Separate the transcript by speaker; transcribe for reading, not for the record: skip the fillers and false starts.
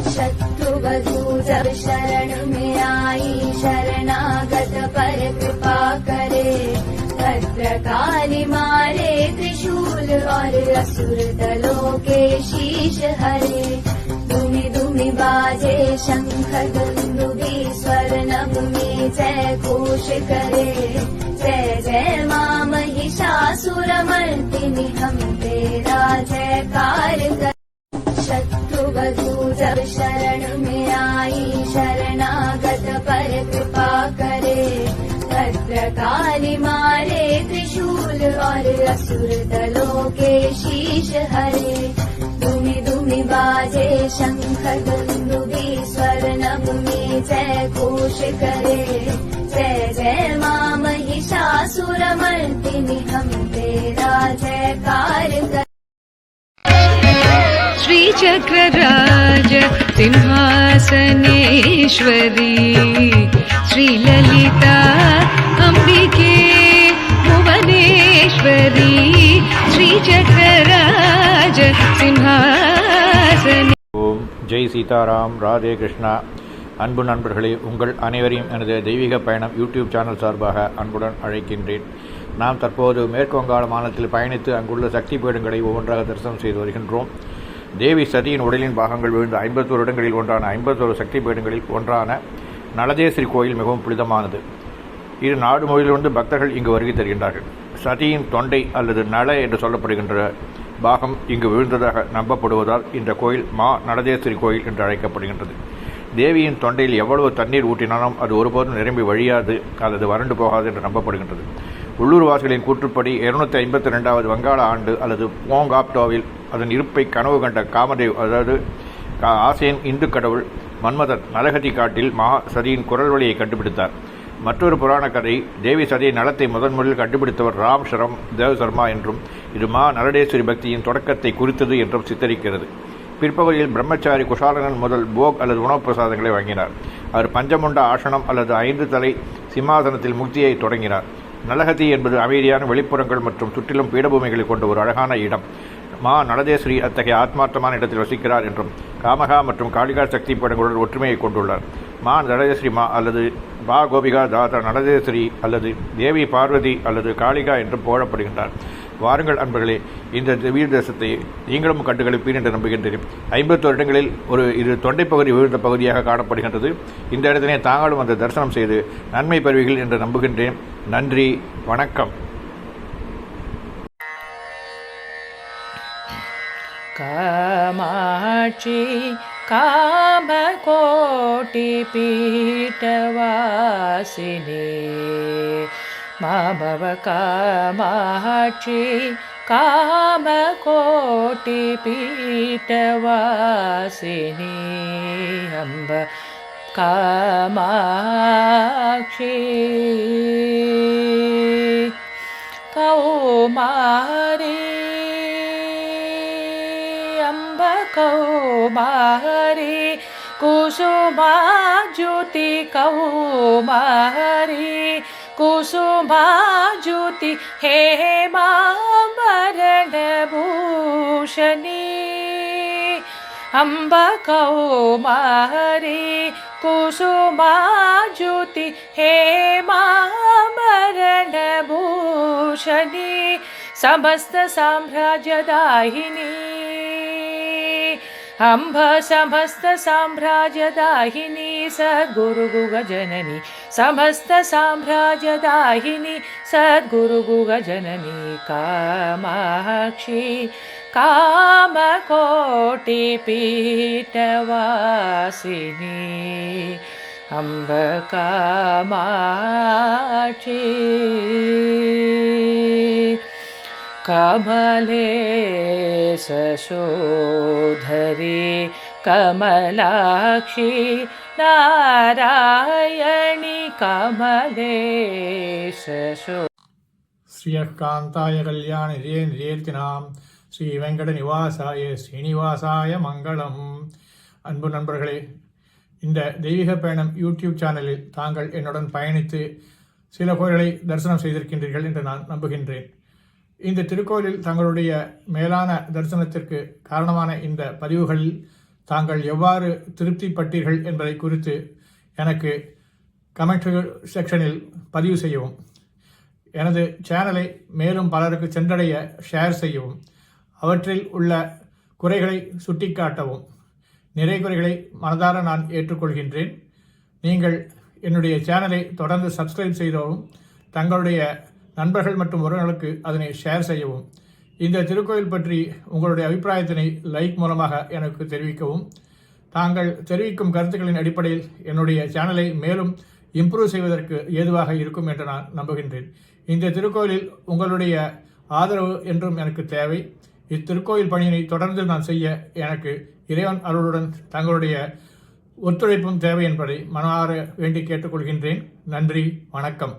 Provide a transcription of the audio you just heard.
Speaker 1: शत्रुवधू जब शरण में आई, शरणागत पर कृपा करे। भद्रकाली मारे त्रिशूल और असुर दलों के शीश हरे। दुमि दुमि बाजे शंख दुंदुभि, स्वर नभ में जय घोष करे। जय जय मां महिषासुरमर्दिनि, हम तेरा जयकार कर। शत्रुवधू जब शरण में आई, शरणागत पर कृपा करे। भद्रकाली मारे त्रिशूल और असुर दलों के शीश हरे। दुमि दुमि बाजे शंख दुंदुभि, स्वर नभ में जय घोष करे। जय जय मां महिषासुरमर्दिनि, हम तेरा जयकार कर।
Speaker 2: श्रीचक्रराज सिंहासनेश्वरी, श्रीललिता अंबिके भुवनेश्वरी। श्रीचक्रराज सिंहासने।
Speaker 3: ஓம் ஜெய் சீதாராம், ராதே கிருஷ்ணா. அன்பு நண்பர்களே, உங்கள் அனைவரையும் எனது தெய்வீக பயணம் யூடியூப் சேனல் சார்பாக அன்புடன் அழைக்கின்றேன். நாம் தற்போது மேற்கு வங்காள மாநிலத்தில் பயணித்து அங்குள்ள சக்தி பீடங்களை ஒவ்வொன்றாக தரிசனம் செய்து வருகின்றோம். தேவி சதியின் உடலின் பாகங்கள் விழுந்த 51 இடங்களில் ஒன்றான 51 சக்தி பீடங்களில் ஒன்றான நலதேஸ்வரி கோயில் மிகவும் புனிதமானது. இது நாடு முழுவதிலிருந்து பக்தர்கள் இங்கு வருகை தருகின்றார்கள். சதியின் தொண்டை அல்லது நல என்று சொல்லப்படுகின்ற பாகம் இங்கு விழுந்ததாக நம்பப்படுவதால் இந்த கோயில் மா நலதேஸ்வரி கோயில் என்று அழைக்கப்படுகின்றது. தேவியின் தொண்டையில் எவ்வளவு தண்ணீர் ஊற்றினாலும் அது ஒருபோதும் நிரம்பி வழியாது அல்லது வறண்டு போகாது என்று நம்பப்படுகின்றது. உள்ளூர்வாசிகளின் கூற்றுப்படி 252வது வங்காள ஆண்டு அல்லது போங்காப்டோவில் அதன் இருப்பை கனவு கண்ட காமதேவ், அதாவது ஆசேன் இந்து கடவுள் மன்மதன், நலகதி காட்டில் மகா சதியின் குரல் வழியை கண்டுபிடித்தார். மற்றொரு புராண கதை, தேவி சதி நலத்தை முதன்முறையில் கண்டுபிடித்தவர் ராம் சரம் தேவ் சர்மா என்றும், இது மா நலடேஸ்வரி பக்தியின் தொடக்கத்தை குறித்தது என்றும் சித்தரிக்கிறது. பிற்பகுதியில் பிரம்மச்சாரி குஷாலனன் முதல் போக் அல்லது உணவு பிரசாதங்களை வாங்கினார். அவர் பஞ்சமுண்ட ஆசனம் அல்லது 5 தலை சிம்மாசனத்தில் முக்தியை தொடங்கினார். நலகதி என்பது அமைதியான வெளிப்புறங்கள் மற்றும் சுற்றிலும் பீடபூமிகளை கொண்ட ஒரு அழகான இடம். மா நலதேஸ்வரி அத்தகைய ஆத்மார்த்தமான இடத்தில் வசிக்கிறார் என்றும், காமகா மற்றும் காளிகா சக்தி பீடங்களுடன் ஒற்றுமையை கொண்டுள்ளார். மா நலதேஸ்வரி மா அல்லது பா கோபிகா தாதா நலதேஸ்வரி அல்லது தேவி பார்வதி அல்லது காளிகா என்றும் புகழப்படுகின்றார். வாருங்கள் அன்பர்களே, இந்த திவ்ய தேசத்தை நீங்களும் கண்டுகளிப்பீர் என்று நம்புகின்றேன். 51 இடங்களில் இது தொண்டைப்பகுதி விழுந்த பகுதியாக காணப்படுகின்றது. இந்த இடத்தினை தாங்களும் அந்த தரிசனம் செய்து நன்மை பெறுவீர்கள் என்று நம்புகின்றேன். நன்றி, வணக்கம்.
Speaker 4: कामाक्षी कामकोटिपीठवासिनी, मा भव कामाक्षी कामकोटिपीठवासिनी, अम्ब कामाक्षी कौमारी, अम्ब कौमारी कुसुमाज्योति, कौमारी कुसुमाज्योति, हेमाभरणभूषणी, अम्ब कौमारी कुसुमाज्योति, हेमाभरणभूषणी, समस्त साम्राज्यदायिनी, अम्ब समस्त साम्राज्यदायिनी, सद्गुरुगुगजननी, समस्त साम्राज्यदायिनी, सद्गुरुगुगजननी, कामाक्षी कामकोटिपीठवासिनी, अम्ब कामाक्षी कमले सशोधरी, कमलाक्षी नारायणी, कमले सशो.
Speaker 5: श्रियकान्ताय कल्याणिरे निरेर्तिनां ஸ்ரீ வெங்கட நிவாசாய ஸ்ரீனிவாசாய மங்களம். அன்பு நண்பர்களே, இந்த தெய்வீக பயணம் யூடியூப் சேனலில் தாங்கள் என்னுடன் பயணித்து சில கோயில்களை தரிசனம் செய்திருக்கின்றீர்கள் என்று நான் நம்புகின்றேன். இந்த திருக்கோயிலில் தங்களுடைய மேலான தரிசனத்திற்கு காரணமான இந்த பதிவுகளில் தாங்கள் எவ்வாறு திருப்திப்பட்டீர்கள் என்பதை குறித்து எனக்கு கமெண்ட்கள் செக்ஷனில் பதிவு செய்யவும், எனது சேனலை மேலும் பலருக்கு சென்றடைய ஷேர் செய்யவும், அவற்றில் உள்ள குறைகளை சுட்டிக்காட்டவும். நிறை குறைகளை மனதார நான் ஏற்றுக்கொள்கின்றேன். நீங்கள் என்னுடைய சேனலை தொடர்ந்து சப்ஸ்கிரைப் செய்தவும், தங்களுடைய நண்பர்கள் மற்றும் உறவினர்களுக்கு அதனை ஷேர் செய்யவும். இந்த திருக்கோயில் பற்றி உங்களுடைய அபிப்பிராயத்தினை லைக் மூலமாக எனக்கு தெரிவிக்கவும். தாங்கள் தெரிவிக்கும் கருத்துக்களின் அடிப்படையில் என்னுடைய சேனலை மேலும் இம்ப்ரூவ் செய்வதற்கு ஏதுவாக இருக்கும் என்று நான் நம்புகின்றேன். இந்த திருக்கோயிலில் உங்களுடைய ஆதரவு என்றும் எனக்கு தேவை. இத்திருக்கோயில் பணியினை தொடர்ந்து நான் செய்ய எனக்கு இறைவன் அருளுடன் தங்களுடைய ஒத்துழைப்பும் தேவை என்பதை மனமாற வேண்டி கேட்டுக்கொள்கின்றேன். நன்றி, வணக்கம்.